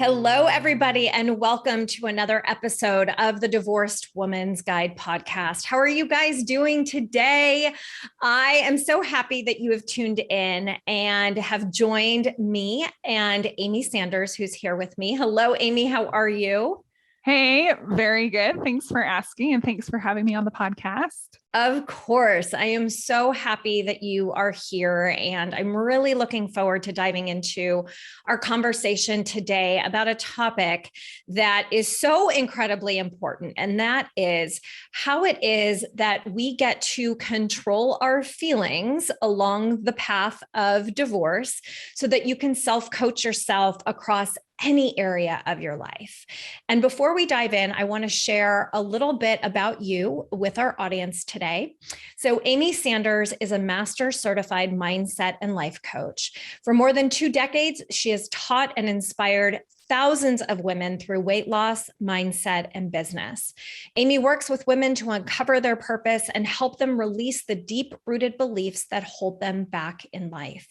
Hello, everybody, and welcome to another episode of the Divorced Woman's Guide podcast. How are you guys doing today? I am so happy that you have tuned in and have joined me and Amy Sanders, who's here with me. Hello, Amy. How are you? Hey, very good. Thanks for asking, and thanks for having me on the podcast. Of course. I am so happy that you are here, and I'm really looking forward to diving into our conversation today about a topic that is so incredibly important, and that is how it is that we get to control our feelings along the path of divorce so that you can self-coach yourself across any area of your life. And before we dive in, I want to share a little bit about you with our audience today. So Amy Sanders is a master certified mindset and life coach. For more than 2 decades, she has taught and inspired thousands of women through weight loss, mindset, and business. Amy works with women to uncover their purpose and help them release the deep-rooted beliefs that hold them back in life.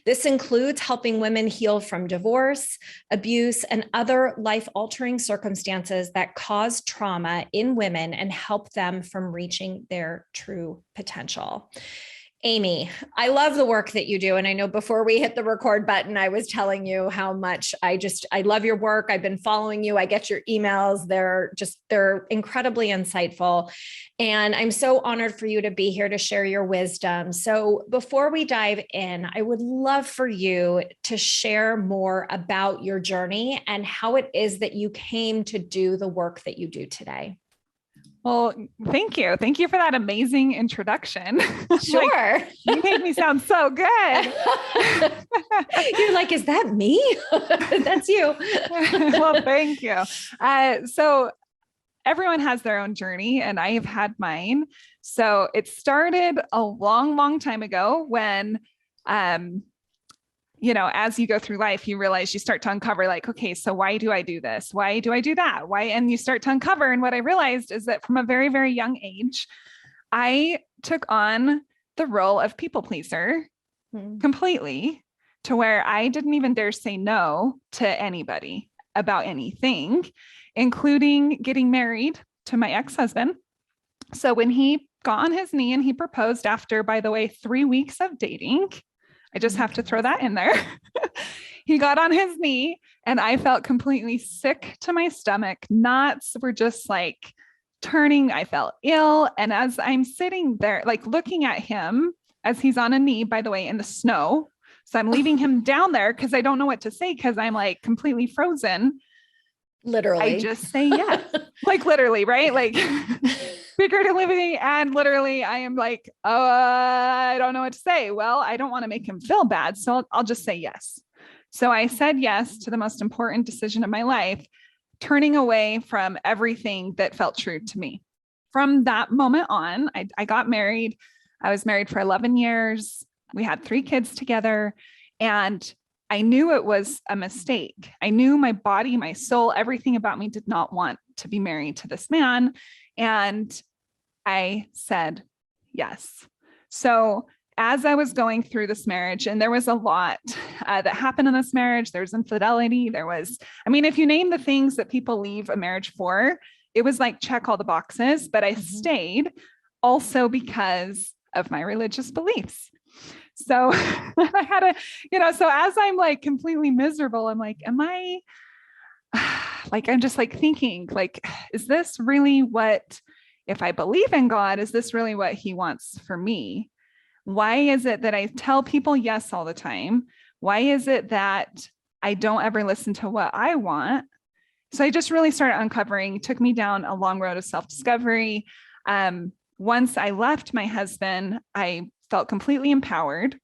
This includes helping women heal from divorce, abuse, and other life-altering circumstances that cause trauma in women and help them from reaching their true potential. Amy, I love the work that you do. And I know before we hit the record button, I was telling you how much I love your work. I've been following you. I get your emails. They're incredibly insightful. And I'm so honored for you to be here to share your wisdom. So before we dive in, I would love for you to share more about your journey and how it is that you came to do the work that you do today. Well, thank you. Thank you for that amazing introduction. Sure. You made me sound so good. You're like, is that me? That's you. Well, thank you. So everyone has their own journey, and I have had mine. So it started a long, long time ago when, as you go through life, you realize you start to uncover like, okay, so why do I do this? Why do I do that? Why? And you start to uncover. And what I realized is that from a very, very young age, I took on the role of people pleaser completely, to where I didn't even dare say no to anybody about anything, including getting married to my ex-husband. So when he got on his knee and he proposed after, by the way, 3 weeks of dating, I just have to throw that in there. He got on his knee and I felt completely sick to my stomach. Knots were just like turning. I felt ill. And as I'm sitting there, like looking at him as he's on a knee, by the way, in the snow. So I'm leaving him down there because I don't know what to say because I'm like completely frozen. Literally. I just say yes. Like literally, right? Like figuratively and literally, I am like, I don't know what to say. Well, I don't want to make him feel bad. So I'll just say yes. So I said yes to the most important decision of my life, turning away from everything that felt true to me. From that moment on, I got married. I was married for 11 years. We had 3 kids together, and I knew it was a mistake. I knew my body, my soul, everything about me did not want to be married to this man. And I said yes. So as I was going through this marriage, and there was a lot that happened in this marriage, there was infidelity. If you name the things that people leave a marriage for, it was like check all the boxes, but I stayed also because of my religious beliefs. So I had so as I'm like completely miserable, I'm like, I'm just like thinking like, is this really what, if I believe in God, is this really what he wants for me? Why is it that I tell people yes all the time? Why is it that I don't ever listen to what I want? So I just really started uncovering. It took me down a long road of self-discovery. Once I left my husband, I felt completely empowered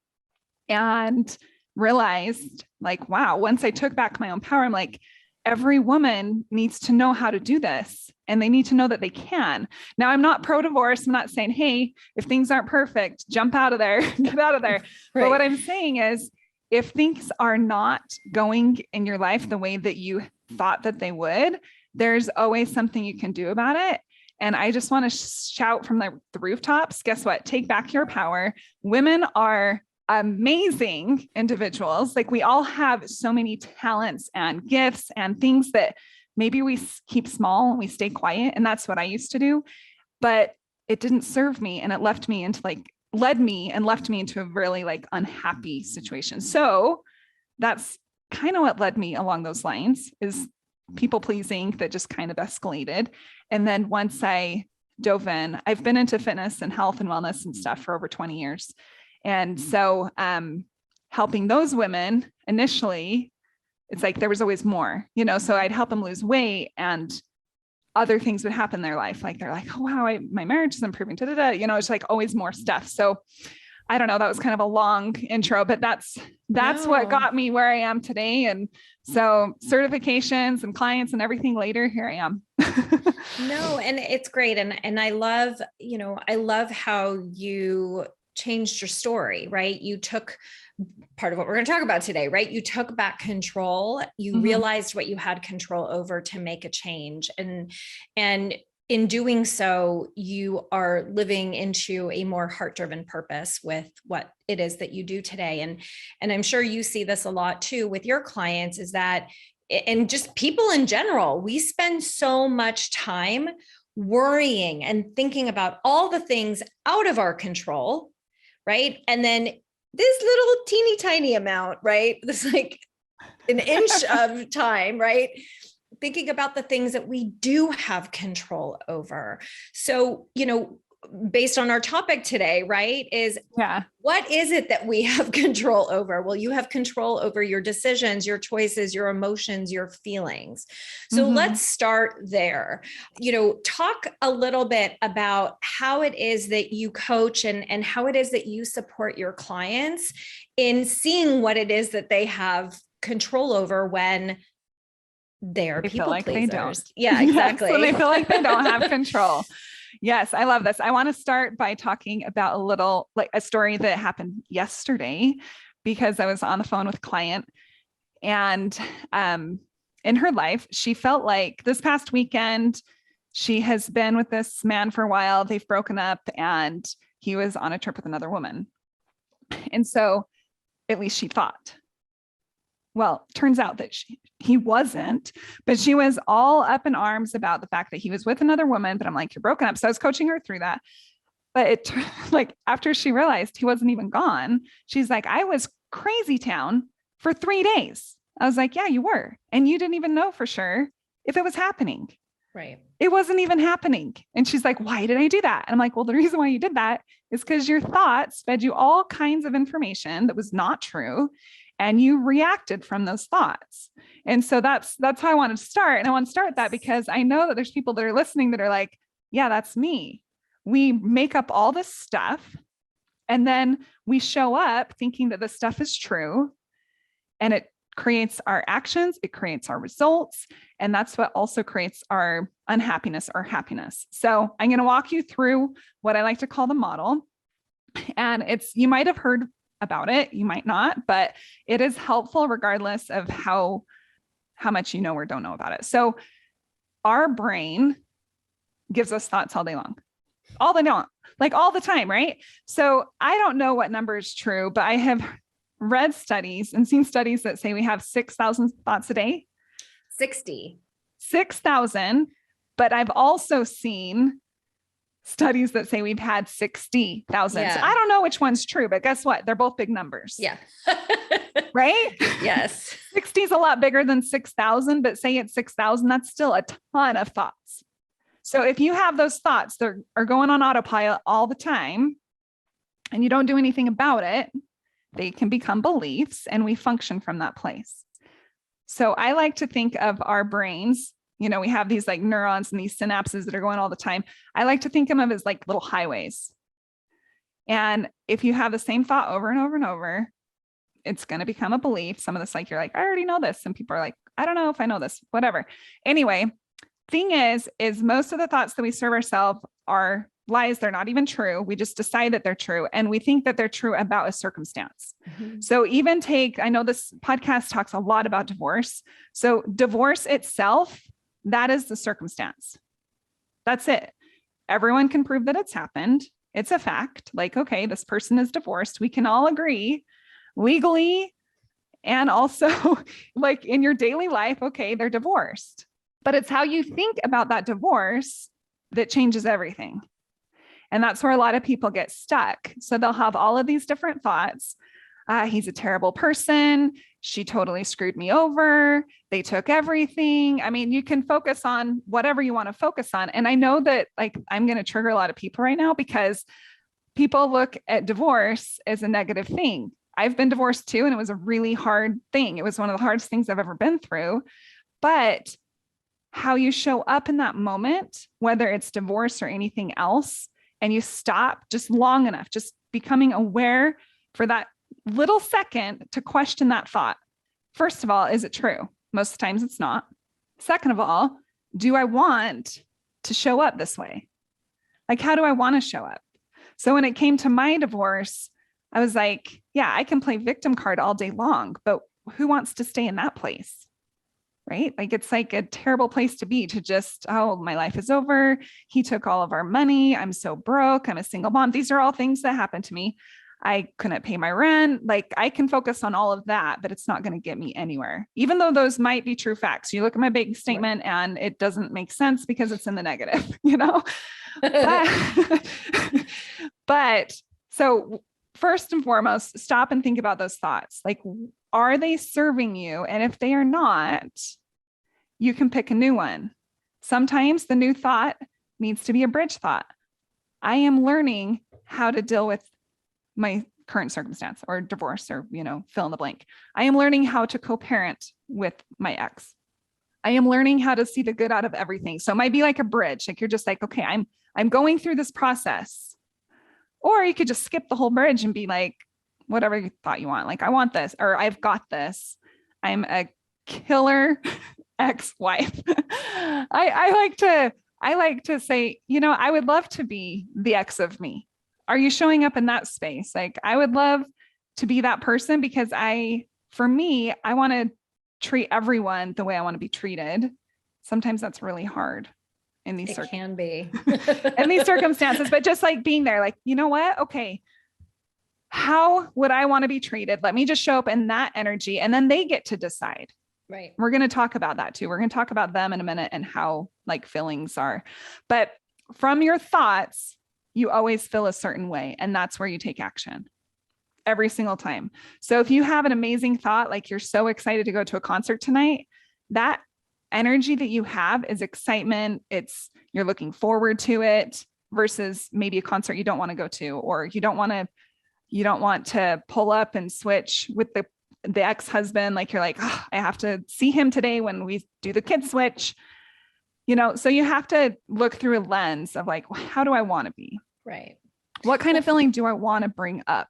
and realized like, wow, once I took back my own power, I'm like, every woman needs to know how to do this, and they need to know that they can. Now, I'm not pro-divorce. I'm not saying, hey, if things aren't perfect, jump out of there, get out of there. Right. But what I'm saying is, if things are not going in your life the way that you thought that they would, there's always something you can do about it. And I just want to shout from the rooftops, guess what? Take back your power. Women are amazing individuals. Like we all have so many talents and gifts and things that maybe we keep small, we stay quiet. And that's what I used to do, but it didn't serve me. And it left me into led me into a really unhappy situation. So that's kind of what led me along those lines, is people pleasing that just kind of escalated. And then once I dove in, I've been into fitness and health and wellness and stuff for over 20 years. And so helping those women initially, it's like there was always more, so I'd help them lose weight and other things would happen in their life. Like they're like, oh, wow, my marriage is improving. It's like always more stuff. So I don't know, that was kind of a long intro, but that's what got me where I am today. And so certifications and clients and everything later, here I am. No, and it's great. And I love how you changed your story, right? You took part of what we're going to talk about today, right? You took back control. You realized what you had control over to make a change. And in doing so, you are living into a more heart-driven purpose with what it is that you do today. And I'm sure you see this a lot too with your clients, is that, and just people in general, we spend so much time worrying and thinking about all the things out of our control, right? And then this little teeny tiny amount, right? This like an inch of time, right? Thinking about the things that we do have control over. So, based on our topic today, right, is what is it that we have control over? Well, you have control over your decisions, your choices, your emotions, your feelings. So let's start there. Talk a little bit about how it is that you coach and how it is that you support your clients in seeing what it is that they have control over when they're people like pleasers. They don't. Yeah, exactly. Yes, when they feel like they don't have control. Yes, I love this. I want to start by talking about a story that happened yesterday, because I was on the phone with a client, and in her life, she felt like this past weekend, she has been with this man for a while. They've broken up and he was on a trip with another woman. And so at least she thought. Well, turns out that he wasn't, but she was all up in arms about the fact that he was with another woman. But I'm like, you're broken up. So I was coaching her through that. But after she realized he wasn't even gone, she's like, I was crazy town for 3 days. I was like, yeah, you were. And you didn't even know for sure if it was happening. Right. It wasn't even happening. And she's like, why did I do that? And I'm like, well, the reason why you did that is because your thoughts fed you all kinds of information that was not true. And you reacted from those thoughts. And so that's how I wanted to start. And I want to start with that because I know that there's people that are listening that are like, yeah, that's me. We make up all this stuff and then we show up thinking that this stuff is true, and it creates our actions, it creates our results. And that's what also creates our unhappiness or happiness. So I'm going to walk you through what I like to call the model. And you might have heard about it, you might not, but it is helpful regardless of how much you know or don't know about it. So our brain gives us thoughts all day long, all the time, right? So I don't know what number is true, but I have read studies and seen studies that say we have 6,000 thoughts a day. 6,000. But I've also seen studies that say we've had 60,000. Yeah. So I don't know which one's true, but guess what? They're both big numbers. Yeah. Right? Yes. 60 is a lot bigger than 6,000, but say it's 6,000, that's still a ton of thoughts. So if you have those thoughts that are going on autopilot all the time and you don't do anything about it, they can become beliefs and we function from that place. So I like to think of our brains, we have these like neurons and these synapses that are going all the time. I like to think of them as like little highways. And if you have the same thought over and over and over, it's going to become a belief. Some of this, like, you're like, I already know this. Some people are like, I don't know if I know this, whatever. Anyway, thing is most of the thoughts that we serve ourselves are lies. They're not even true. We just decide that they're true. And we think that they're true about a circumstance. Mm-hmm. So even I know this podcast talks a lot about divorce. So divorce itself, that is the circumstance. That's it. Everyone can prove that it's happened. It's a fact. Like, okay, this person is divorced. We can all agree legally and also like in your daily life, okay, they're divorced. But it's how you think about that divorce that changes everything. And that's where a lot of people get stuck. So they'll have all of these different thoughts. He's a terrible person. She totally screwed me over. They took everything. I mean, you can focus on whatever you want to focus on. And I know that like I'm going to trigger a lot of people right now because people look at divorce as a negative thing. I've been divorced too, and it was a really hard thing. It was one of the hardest things I've ever been through. But how you show up in that moment, whether it's divorce or anything else, and you stop just long enough, just becoming aware for that little second to question that thought. First of all, is it true? Most times it's not. Second of all, do I want to show up this way? Like, how do I want to show up? So when it came to my divorce, I was like, yeah, I can play victim card all day long, but who wants to stay in that place? Right? Like, it's like a terrible place to be, to just, oh, my life is over. He took all of our money. I'm so broke. I'm a single mom. These are all things that happened to me. I couldn't pay my rent. Like, I can focus on all of that, but it's not going to get me anywhere, even though those might be true facts. You look at my bank statement and it doesn't make sense because it's in the negative, you know? But so first and foremost, stop and think about those thoughts. Like, are they serving you? And if they are not, you can pick a new one. Sometimes the new thought needs to be a bridge thought. I am learning how to deal with my current circumstance or divorce or, you know, fill in the blank. I am learning how to co-parent with my ex. I am learning how to see the good out of everything. So it might be like a bridge. Like, you're just like, okay, I'm going through this process. Or you could just skip the whole bridge and be like, whatever you thought you want. Like, I want this, or I've got this. I'm a killer ex-wife. I like to say, you know, I would love to be the ex of me. Are you showing up in that space? Like, I would love to be that person because for me, I want to treat everyone the way I want to be treated. Sometimes that's really hard in these can be in these circumstances, but just like being there, like, you know what? Okay. How would I want to be treated? Let me just show up in that energy, and then they get to decide. Right. We're going to talk about that too. We're going to talk about them in a minute and how like feelings are, but from your thoughts, you always feel a certain way. And that's where you take action every single time. So if you have an amazing thought, like you're so excited to go to a concert tonight, that energy that you have is excitement. You're looking forward to it versus maybe a concert you don't want to go to, or you don't want to pull up and switch with the ex-husband. Like, you're like, oh, I have to see him today when we do the kid switch, you know? So you have to look through a lens of like, how do I want to be? Right. What kind of feeling do I want to bring up?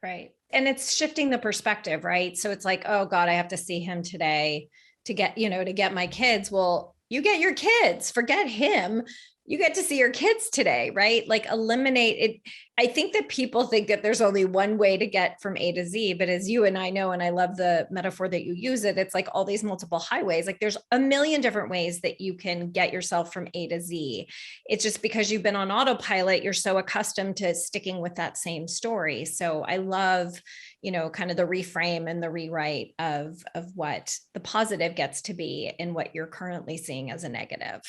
Right. And it's shifting the perspective, right? So it's like, oh God, I have to see him today to get my kids. Well, you get your kids, forget him. You get to see your kids today, right? Like, eliminate it. I think that people think that there's only one way to get from A to Z, but as you and I know, and I love the metaphor that you use it's like all these multiple highways. Like, there's a million different ways that you can get yourself from A to Z. It's just because you've been on autopilot, you're so accustomed to sticking with that same story. So I love, kind of the reframe and the rewrite of what the positive gets to be in what you're currently seeing as a negative.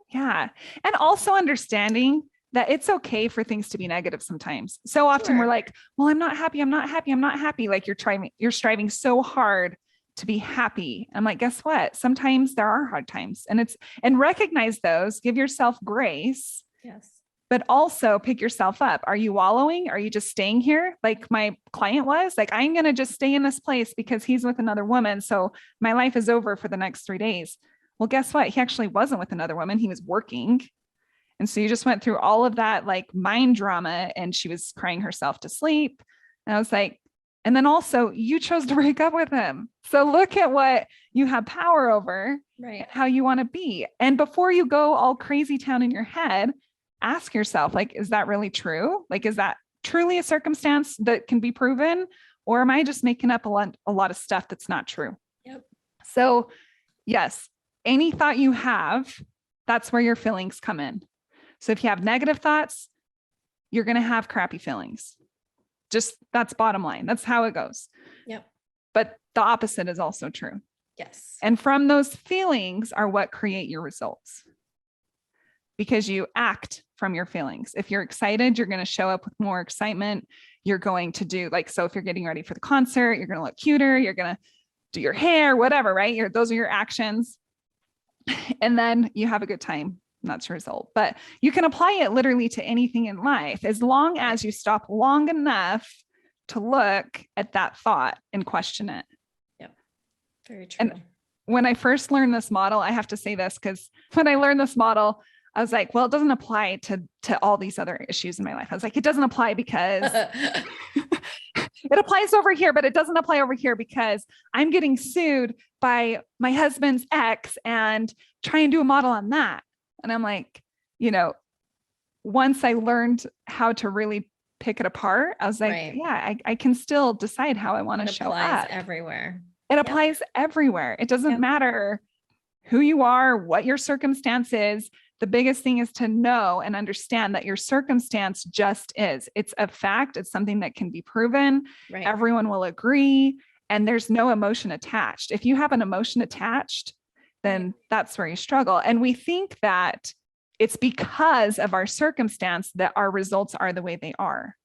Yeah. And also understanding that it's okay for things to be negative sometimes. So often we're like, well, I'm not happy. I'm not happy. I'm not happy. Like, you're striving so hard to be happy. I'm like, guess what? Sometimes there are hard times, and recognize those, give yourself grace. Yes. But also pick yourself up. Are you wallowing? Are you just staying here? Like my client was like, I'm going to just stay in this place because he's with another woman. So my life is over for the next 3 days. Well, guess what? He actually wasn't with another woman. He was working. And so you just went through all of that like mind drama, and she was crying herself to sleep. And I was like, and then also you chose to break up with him. So look at what you have power over, right? And how you want to be. And before you go all crazy town in your head, ask yourself, like, is that really true? Like, is that truly a circumstance that can be proven? Or am I just making up a lot of stuff that's not true? Yep. So yes, any thought you have, that's where your feelings come in. So if you have negative thoughts, you're going to have crappy feelings. Just that's bottom line. That's how it goes. Yep. But the opposite is also true. Yes. And from those feelings are what create your results, because you act from your feelings. If you're excited, you're going to show up with more excitement. You're going to do like, so if you're getting ready for the concert, you're going to look cuter, you're going to do your hair, whatever, right? Those are your actions. And then you have a good time. And that's your result. But you can apply it literally to anything in life, as long as you stop long enough to look at that thought and question it. Yep. Very true. And when I first learned this model, I have to say this, because when I learned this model, I was like, well, it doesn't apply to all these other issues in my life. I was like, it doesn't apply because it applies over here, but it doesn't apply over here because I'm getting sued by my husband's ex and try and do a model on that. And I'm like, once I learned how to really pick it apart, I was like, right. yeah, I can still decide how I want to show up. It applies everywhere. It applies everywhere. It doesn't matter who you are, what your circumstance is. The biggest thing is to know and understand that your circumstance just is. It's a fact. It's something that can be proven. Right. Everyone will agree. And there's no emotion attached. If you have an emotion attached, then that's where you struggle. And we think that it's because of our circumstance that our results are the way they are.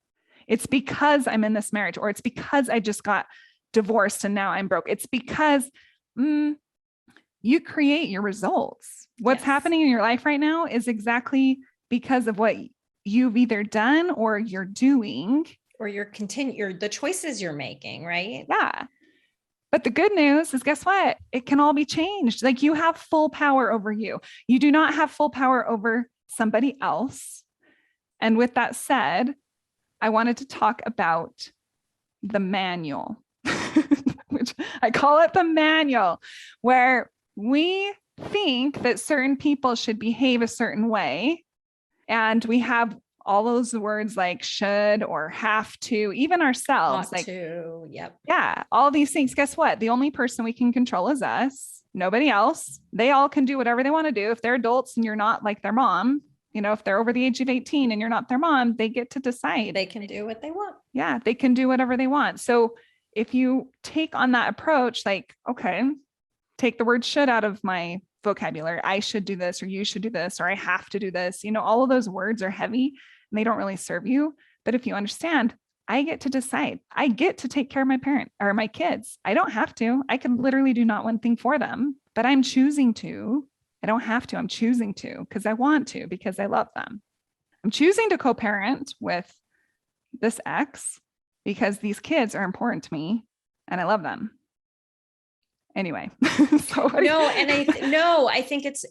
It's because I'm in this marriage, or it's because I just got divorced and now I'm broke. It's because you create your results. What's happening in your life right now is exactly because of what you've either done or you're doing, or the choices you're making, right? Yeah. But the good news is, guess what? It can all be changed. Like, you have full power over you. You do not have full power over somebody else. And with that said, I wanted to talk about the manual, which I call it the manual, where we think that certain people should behave a certain way. And we have all those words like should or have to, even ourselves. Ought to, yep. Yeah, all these things. Guess what? The only person we can control is us. Nobody else. They all can do whatever they want to do. If they're adults and you're not like their mom, if they're over the age of 18 and you're not their mom, they get to decide. They can do what they want. Yeah, they can do whatever they want. So if you take on that approach, like, okay, take the word should out of my vocabulary. I should do this, or you should do this, or I have to do this. All of those words are heavy and they don't really serve you. But if you understand, I get to decide. I get to take care of my parent or my kids. I don't have to. I can literally do not one thing for them, but I'm choosing to. I don't have to. I'm choosing to because I want to, because I love them. I'm choosing to co-parent with this ex because these kids are important to me and I love them. Anyway, I think it's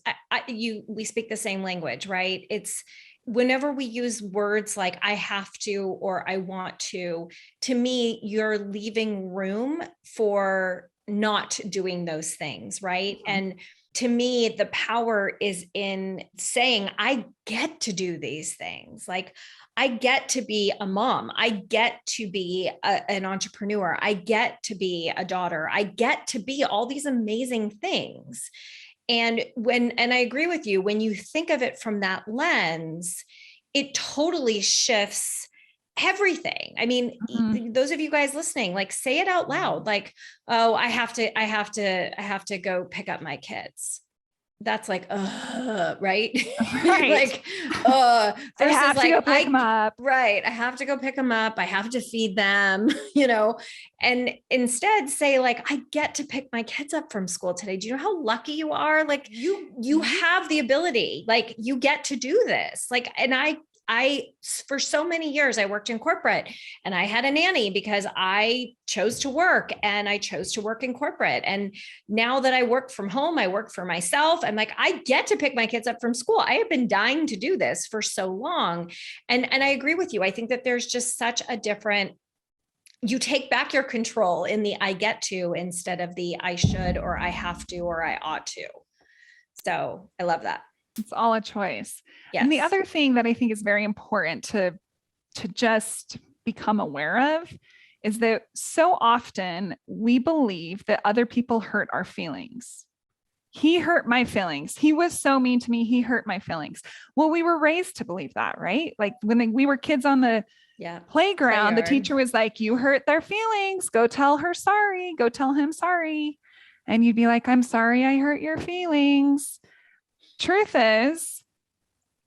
we speak the same language, right? It's whenever we use words like I have to or I want to me, you're leaving room for not doing those things, right? Mm-hmm. And to me, the power is in saying, I get to do these things. Like, I get to be a mom. I get to be an entrepreneur. I get to be a daughter. I get to be all these amazing things. And I agree with you, when you think of it from that lens, it totally shifts everything. I mean, those of you guys listening, like, say it out loud, like, oh, I have to go pick up my kids. That's like, right? Right. Like, I have to go pick them up. Right. I have to go pick them up. I have to feed them, and instead say, like, I get to pick my kids up from school today. Do you know how lucky you are? Like, you have the ability, like, you get to do this. Like, and I, for so many years, I worked in corporate and I had a nanny because I chose to work and I chose to work in corporate. And now that I work from home, I work for myself. I'm like, I get to pick my kids up from school. I have been dying to do this for so long. And I agree with you. I think that there's just such a different, you take back your control in the I get to instead of the I should or I have to or I ought to. So I love that. It's all a choice. Yes. And the other thing that I think is very important to just become aware of is that so often we believe that other people hurt our feelings. he hurt my feelings. He was so mean to me. He hurt my feelings. Well, we were raised to believe that, right? Like when we were kids on the playground, the teacher was like, you hurt their feelings. Go tell her sorry. Go tell him sorry. And you'd be like, I'm sorry I hurt your feelings. Truth is,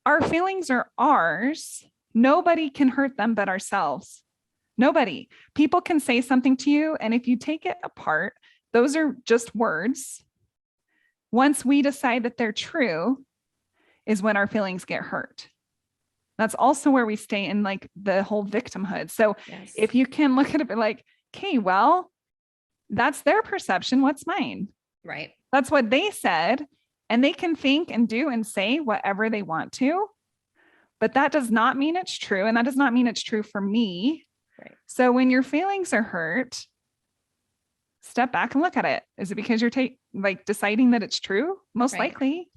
our feelings are ours. Nobody can hurt them but ourselves. Nobody. People can say something to you, and if you take it apart, those are just words. Once we decide that they're true is when our feelings get hurt. That's also where we stay in like the whole victimhood. So if you can look at it like, okay, well, that's their perception. What's mine? Right. That's what they said. And they can think and do and say whatever they want to, but that does not mean it's true. And that does not mean it's true for me. Right. So when your feelings are hurt, step back and look at it. Is it because you're deciding that it's true? Most likely.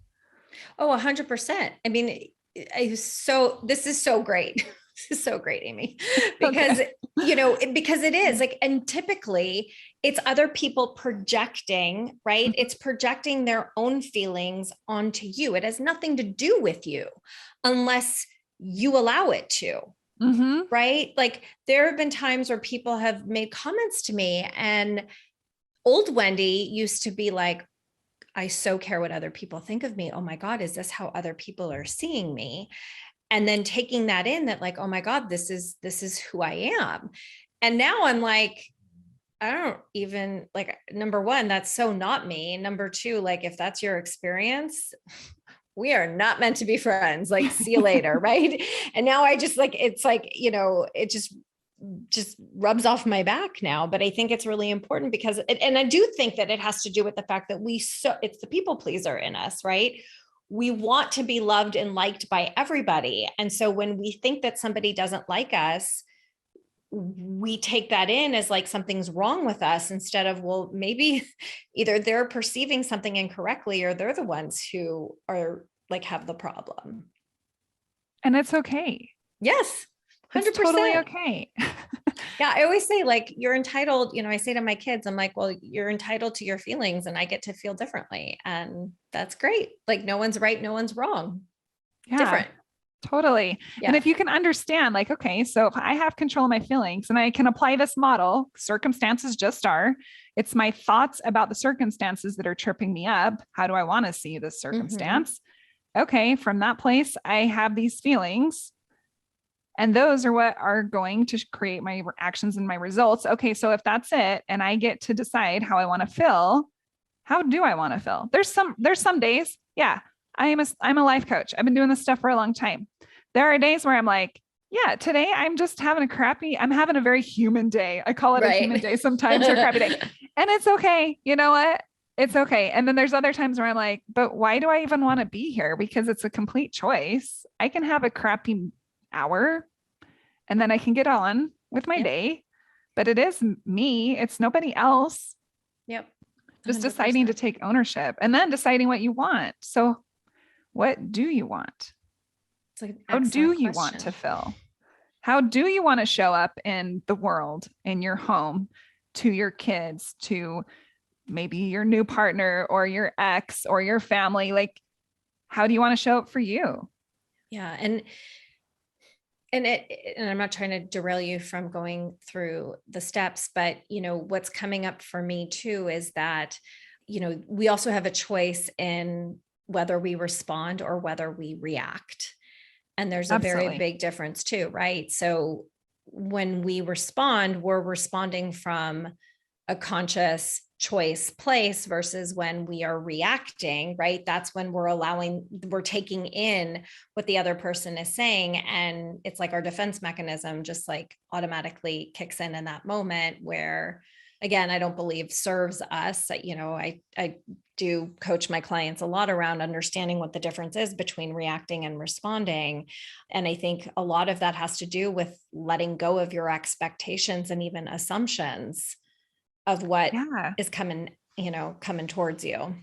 Oh, 100%. I mean, this is so great. This is so great, Amy, because, because it is like, and typically it's other people projecting, right? Mm-hmm. It's projecting their own feelings onto you. It has nothing to do with you unless you allow it to. Mm-hmm. Right? Like there have been times where people have made comments to me, and old Wendy used to be like, I so care what other people think of me. Oh my God, is this how other people are seeing me? And then taking that in, that like, oh my God, this is who I am. And now I'm like, I don't even like, number one, that's so not me. Number two, like, if that's your experience, we are not meant to be friends. Like, see you later. Right. And now I just like, it's like, it just rubs off my back now. But I think it's really important because and I do think that it has to do with the fact that it's the people pleaser in us, right? We want to be loved and liked by everybody. And so when we think that somebody doesn't like us, we take that in as like something's wrong with us, instead of, well, maybe either they're perceiving something incorrectly or they're the ones who are like have the problem. And it's okay. Yes. 100%. It's totally okay. Yeah. I always say like, you're entitled, I say to my kids, I'm like, well, you're entitled to your feelings and I get to feel differently. And that's great. Like no one's right. No one's wrong. Yeah, different. Totally. Yeah. And if you can understand like, okay, so if I have control of my feelings and I can apply this model, circumstances just are, it's my thoughts about the circumstances that are tripping me up. How do I want to see this circumstance? Mm-hmm. Okay. From that place, I have these feelings. And those are what are going to create my actions and my results. Okay. So if that's it, and I get to decide how I want to feel, how do I want to feel? There's some days. Yeah. I'm a life coach. I've been doing this stuff for a long time. There are days where I'm like, yeah, today I'm just having I'm having a very human day. I call it a human day sometimes, or a crappy day. And it's okay. You know what? It's okay. And then there's other times where I'm like, but why do I even want to be here? Because it's a complete choice. I can have a crappy hour and then I can get on with my day, but it is me. It's nobody else. Yep. 100%. Just deciding to take ownership and then deciding what you want. So what do you want? It's like how do you want to feel? How do you want to show up in the world, in your home, to your kids, to maybe your new partner or your ex or your family? Like, how do you want to show up for you? Yeah. And I'm not trying to derail you from going through the steps, but what's coming up for me too is that, we also have a choice in whether we respond or whether we react. And there's a very big difference too, right? So when we respond, we're responding from a conscious choice place versus when we are reacting, right? That's when we're taking in what the other person is saying. And it's like our defense mechanism just like automatically kicks in that moment where, again, I don't believe serves us. I do coach my clients a lot around understanding what the difference is between reacting and responding. And I think a lot of that has to do with letting go of your expectations and even assumptions of what is coming towards you.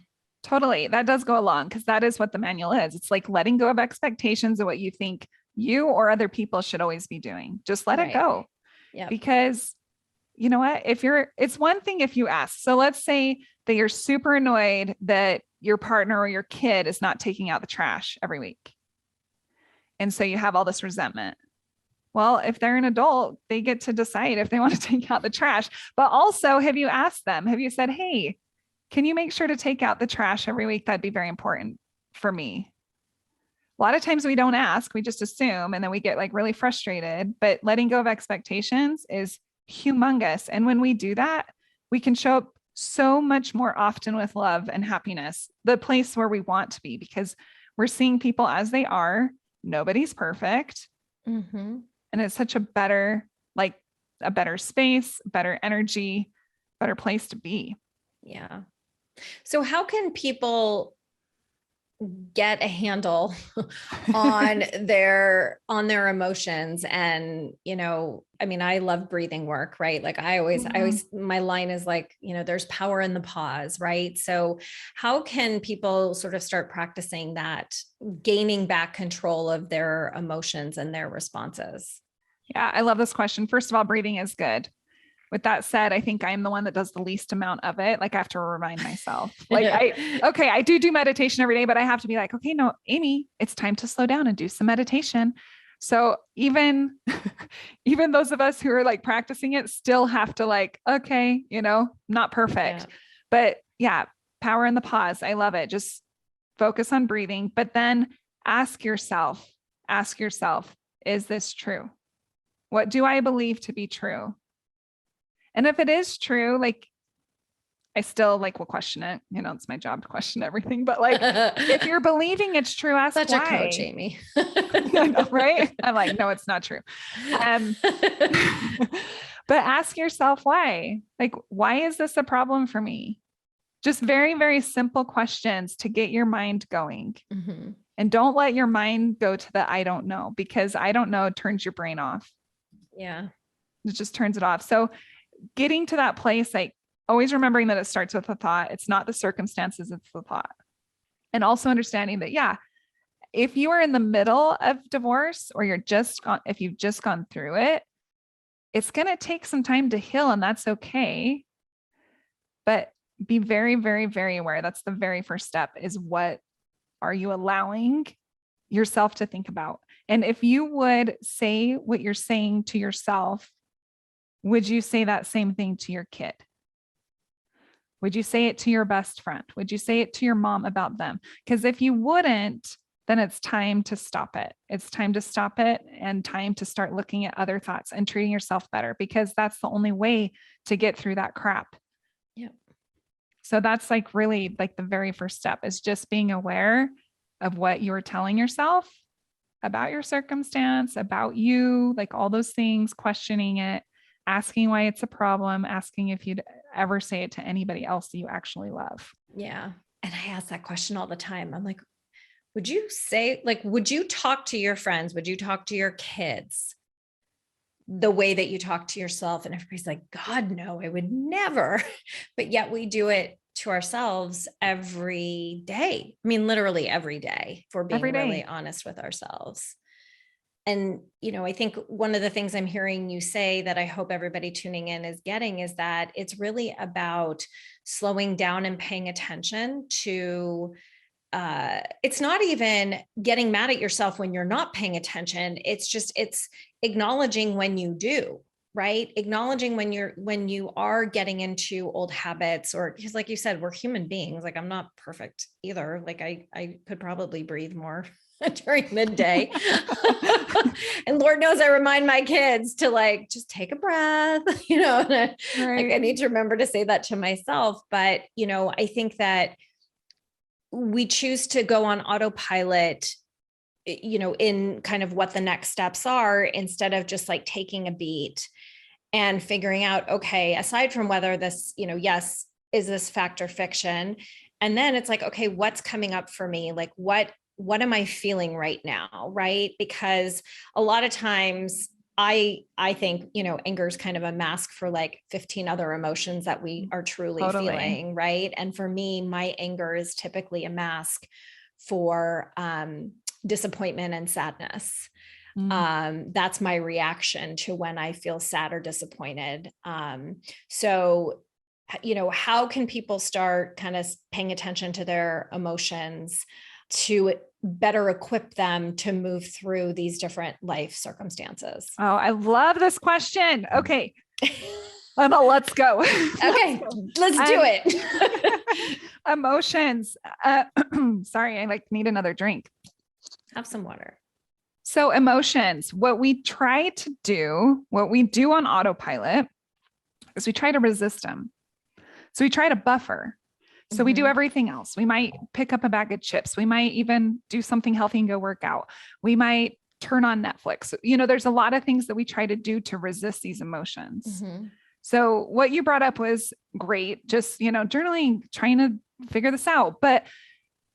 Totally. That does go along because that is what the manual is. It's like letting go of expectations of what you think you or other people should always be doing. Just let it go. Yeah. Because you know what, it's one thing if you ask. So let's say that you're super annoyed that your partner or your kid is not taking out the trash every week. And so you have all this resentment. Well, if they're an adult, they get to decide if they want to take out the trash. But also, have you asked them? Have you said, hey, can you make sure to take out the trash every week? That'd be very important for me. A lot of times we don't ask, we just assume, and then we get like really frustrated. But letting go of expectations is humongous. And when we do that, we can show up so much more often with love and happiness, the place where we want to be, because we're seeing people as they are. Nobody's perfect. Mm-hmm. And it's such a better, like a better space, better energy, better place to be. Yeah. So how can people get a handle on their emotions? And, I mean, I love breathing work, right? Like I always, my line is like, there's power in the pause, right? So how can people sort of start practicing that, gaining back control of their emotions and their responses? Yeah, I love this question. First of all, breathing is good. With that said, I think I'm the one that does the least amount of it. Like I have to remind myself, like, I do meditation every day, but I have to be like, okay, no, Amy, it's time to slow down and do some meditation. So even those of us who are like practicing it still have to like, okay, not perfect, but yeah, power in the pause. I love it. Just focus on breathing, but then ask yourself, is this true? What do I believe to be true? And if it is true, like I still like will question it. It's my job to question everything, but like if you're believing it's true, ask such why. a coach, Amy. I know, right? I'm like, no, it's not true. But ask yourself why. Like, why is this a problem for me? Just very, very simple questions to get your mind going. Mm-hmm. And don't let your mind go to the I don't know, because I don't know turns your brain off. Yeah. It just turns it off. So getting to that place, like always remembering that it starts with a thought. It's not the circumstances, it's the thought. And also understanding that, yeah, if you are in the middle of divorce or if you've just gone through it, it's going to take some time to heal, and that's okay. But be very, very, very aware. That's the very first step, is what are you allowing yourself to think about? And if you would say what you're saying to yourself, would you say that same thing to your kid? Would you say it to your best friend? Would you say it to your mom about them? Because if you wouldn't, then it's time to stop it. It's time to stop it and time to start looking at other thoughts and treating yourself better, because that's the only way to get through that crap. Yeah. So that's like really like the very first step, is just being aware of what you're telling yourself about your circumstance, about you, like all those things, questioning it, asking why it's a problem, asking if you'd ever say it to anybody else that you actually love. Yeah. And I ask that question all the time. I'm like, would you talk to your friends? Would you talk to your kids the way that you talk to yourself? And everybody's like, God, no, I would never. But yet we do it to ourselves every day. I mean, literally every day, if we're being really honest with ourselves. And, I think one of the things I'm hearing you say that I hope everybody tuning in is getting is that it's really about slowing down and paying attention to, it's not even getting mad at yourself when you're not paying attention. It's acknowledging when you do, right? Acknowledging when you are getting into old habits, or because like you said, we're human beings. Like I'm not perfect either. Like I could probably breathe more during the day. And Lord knows I remind my kids to like, just take a breath, right. Like I need to remember to say that to myself. But, I think that we choose to go on autopilot, in kind of what the next steps are, instead of just like taking a beat and figuring out, okay, aside from whether this, yes, is this fact or fiction? And then it's like, okay, what's coming up for me? Like, what am I feeling right now? Right. Because a lot of times I think, anger is kind of a mask for like 15 other emotions that we are truly feeling. Right. And for me, my anger is typically a mask for disappointment and sadness. That's my reaction to when I feel sad or disappointed. So how can people start kind of paying attention to their emotions to better equip them to move through these different life circumstances? Oh, I love this question. Okay. Let's go. Okay, let's do it. Emotions. Sorry, I need another drink. Have some water. So emotions, what we do on autopilot is we try to resist them. So we try to buffer. So we do everything else. We might pick up a bag of chips. We might even do something healthy and go work out. We might turn on Netflix. There's a lot of things that we try to do to resist these emotions. So what you brought up was great. Just, journaling, trying to figure this out. But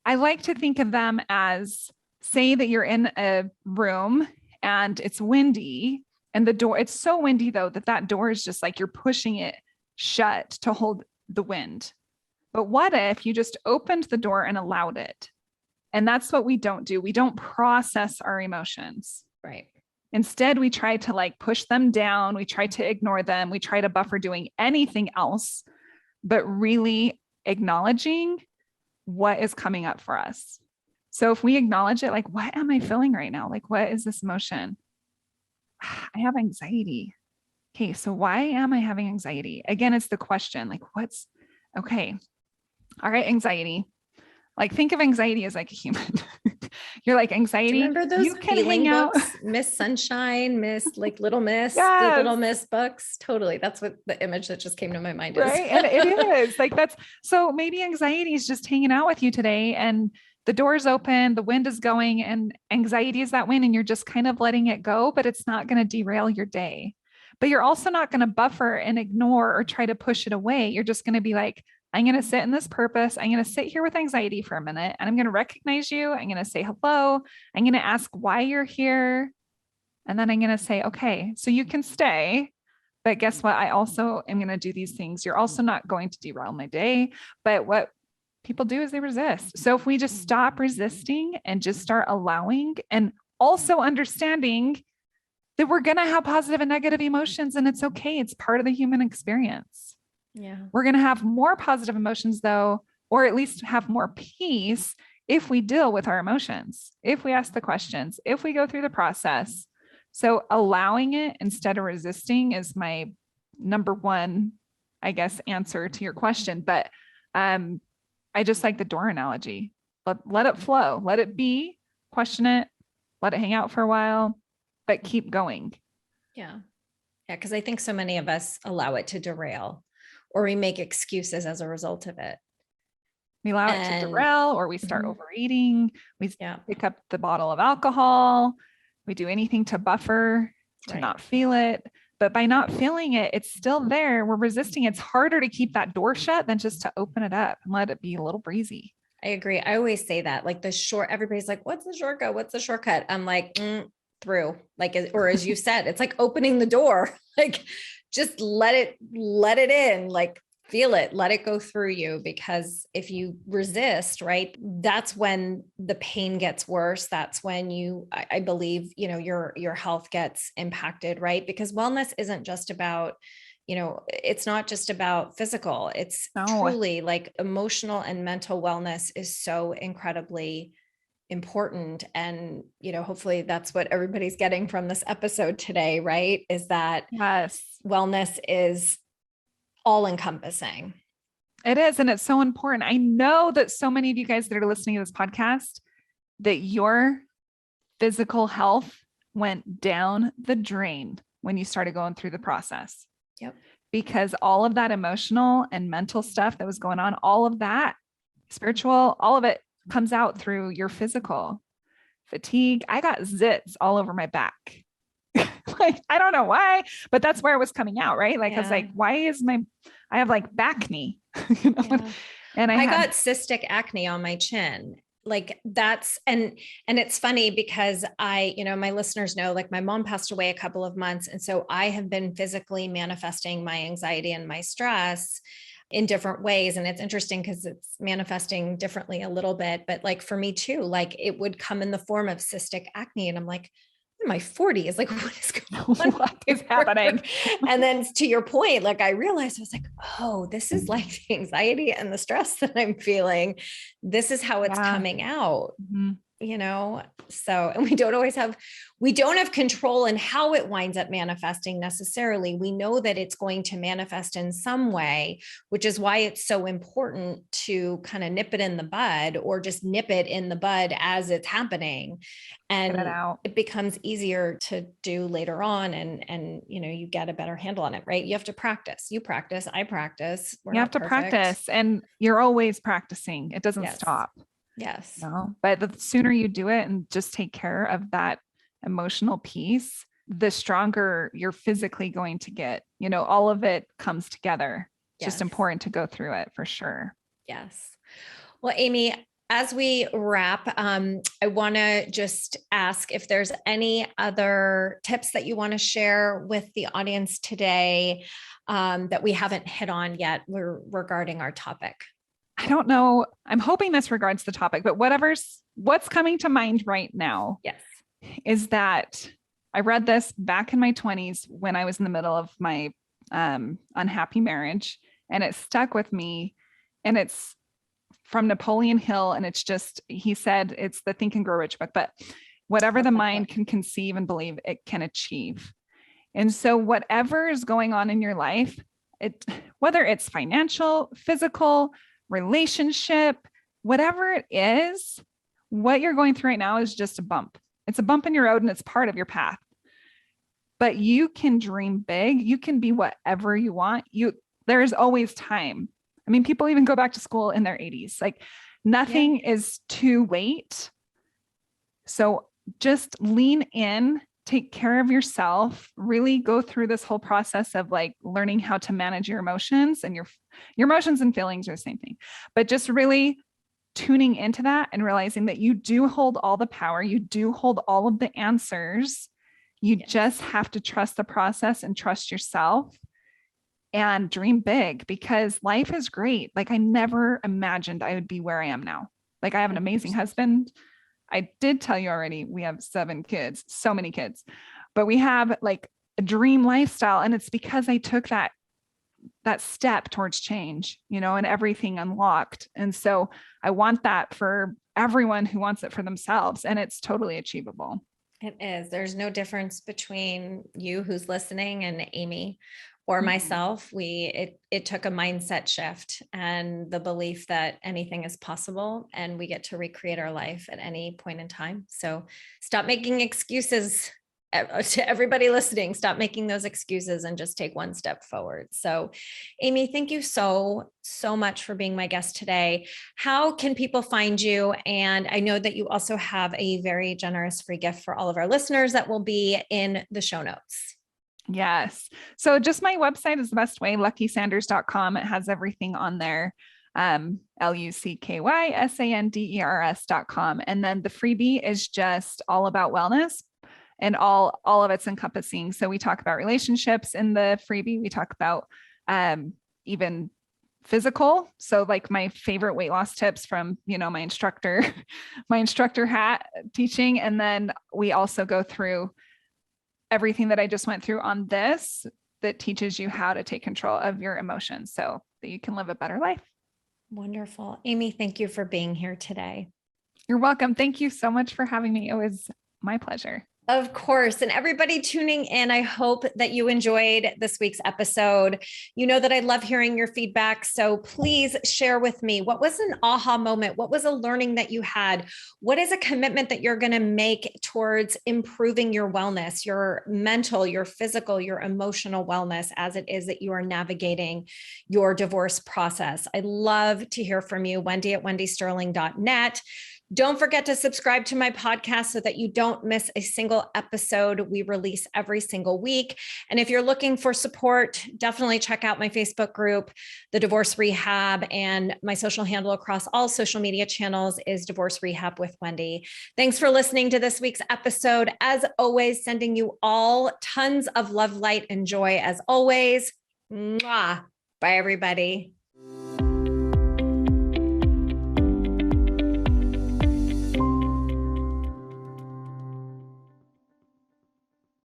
I like to think of them as, say that you're in a room and it's windy and the door, it's so windy though, that door is just like, you're pushing it shut to hold the wind. But what if you just opened the door and allowed it? And that's what we don't do. We don't process our emotions. Right. Instead, we try to push them down. We try to ignore them. We try to buffer doing anything else, but really acknowledging what is coming up for us. So if we acknowledge it, what am I feeling right now? What is this emotion? I have anxiety. Okay. So why am I having anxiety? Again, it's the question, okay. All right. Anxiety. Think of anxiety as a human. You're anxiety. Do you remember those you can feeling hang out. books? Miss Sunshine, Miss Little Miss, Yes. the Little Miss books. Totally. That's what the image that just came to my mind is. Right. And it is so maybe anxiety is just hanging out with you today and the door's open, the wind is going, and anxiety is that wind and you're just kind of letting it go, but it's not going to derail your day. But you're also not going to buffer and ignore or try to push it away. You're just going to be I'm going to sit in this purpose. I'm going to sit here with anxiety for a minute and I'm going to recognize you. I'm going to say hello. I'm going to ask why you're here. And then I'm going to say, okay, so you can stay, but guess what? I also am going to do these things. You're also not going to derail my day. But what people do is they resist. So if we just stop resisting and just start allowing and also understanding that we're going to have positive and negative emotions and it's okay. It's part of the human experience. Yeah. We're going to have more positive emotions though, or at least have more peace if we deal with our emotions, if we ask the questions, if we go through the process. So allowing it instead of resisting is my number one, I guess, answer to your question. But I just like the door analogy. Let it flow, let it be, question it, let it hang out for a while, but keep going. Yeah. Yeah. Because I think so many of us allow it to derail or we make excuses as a result of it. We allow it to derail or we start overeating. We pick up the bottle of alcohol. We do anything to buffer, to not feel it. But by not feeling it, it's still there. We're resisting. It's harder to keep that door shut than just to open it up and let it be a little breezy. I agree. I always say that everybody's like, what's the shortcut? What's the shortcut? I'm like, through, or as you said, it's like opening the door, just let it in, feel it, let it go through you. Because if you resist, right, that's when the pain gets worse. That's when I believe, your health gets impacted, right? Because wellness isn't just about, it's not just about physical. It's truly emotional and mental wellness is so incredibly important. And, hopefully that's what everybody's getting from this episode today, right? Is that wellness is all encompassing. It is. And it's so important. I know that so many of you guys that are listening to this podcast, that your physical health went down the drain when you started going through the process. Yep. Because all of that emotional and mental stuff that was going on, all of that spiritual, all of it comes out through your physical fatigue. I got zits all over my back. I don't know why, but that's where it was coming out. Right. I was like, why is I have back knee, and I got cystic acne on my chin. And it's funny because my listeners know, my mom passed away a couple of months. And so I have been physically manifesting my anxiety and my stress in different ways. And it's interesting because it's manifesting differently a little bit, but for me too, it would come in the form of cystic acne. And I'm like, in my 40s. Like, what is going on? What is happening? And then to your point, like I realized I was like, oh, this is like the anxiety and the stress that I'm feeling. This is how it's coming out. Mm-hmm. So, and we don't have control in how it winds up manifesting necessarily. We know that it's going to manifest in some way, which is why it's so important to kind of nip it in the bud, or just nip it in the bud as it's happening. And it becomes easier to do later on. And, you get a better handle on it, right? You have to practice, I practice. You have to practice, and you're always practicing. It doesn't stop. Yes. No, but the sooner you do it and just take care of that emotional piece, the stronger you're physically going to get. All of it comes together. It's just important to go through it for sure. Yes. Well, Amy, as we wrap, I want to just ask if there's any other tips that you want to share with the audience today that we haven't hit on yet regarding our topic. I don't know. I'm hoping this regards the topic, but what's coming to mind right now is that I read this back in my 20s when I was in the middle of my unhappy marriage, and it stuck with me. And it's from Napoleon Hill. And he said, it's the Think and Grow Rich book, but whatever the mind can conceive and believe, it can achieve. And so whatever is going on in your life, whether it's financial, physical, relationship, whatever it is, what you're going through right now is just a bump. It's a bump in your road, and it's part of your path. But you can dream big. You can be whatever you want. There is always time. I mean, people even go back to school in their 80s. Like, nothing is too late. So just lean in, take care of yourself, really go through this whole process of like learning how to manage your emotions, and your emotions and feelings are the same thing, but just really tuning into that and realizing that you do hold all the power. You do hold all of the answers. You just have to trust the process and trust yourself and dream big, because life is great. Like, I never imagined I would be where I am now. Like, I have an amazing husband. I did tell you already, we have 7 kids, so many kids, but we have like a dream lifestyle. And it's because I took that step towards change, and everything unlocked. And so I want that for everyone who wants it for themselves. And it's totally achievable. It is. There's no difference between you who's listening and Amy or myself. It took a mindset shift and the belief that anything is possible, and we get to recreate our life at any point in time. So stop making excuses. To everybody listening, stop making those excuses and just take one step forward. So, Amy, thank you so much for being my guest today. How can people find you? And I know that you also have a very generous free gift for all of our listeners that will be in the show notes. Yes. So just my website is the best way, luckysanders.com. It has everything on there. LUCKYSANDERS.com. And then the freebie is just all about wellness. And all of it's encompassing. So we talk about relationships in the freebie. We talk about even physical. So like my favorite weight loss tips from, my instructor hat teaching. And then we also go through everything that I just went through on this that teaches you how to take control of your emotions so that you can live a better life. Wonderful. Amy, thank you for being here today. You're welcome. Thank you so much for having me. It was my pleasure. Of course. And everybody tuning in, I hope that you enjoyed this week's episode. You know that I love hearing your feedback. So please share with me, what was an aha moment? What was a learning that you had? What is a commitment that you're going to make towards improving your wellness, your mental, your physical, your emotional wellness as it is that you are navigating your divorce process? I love to hear from you. Wendy@wendysterling.net. Don't forget to subscribe to my podcast so that you don't miss a single episode. We release every single week. And if you're looking for support, definitely check out my Facebook group, The Divorce Rehab, and my social handle across all social media channels is Divorce Rehab with Wendy. Thanks for listening to this week's episode. As always, sending you all tons of love, light, and joy as always. Mwah. Bye, everybody.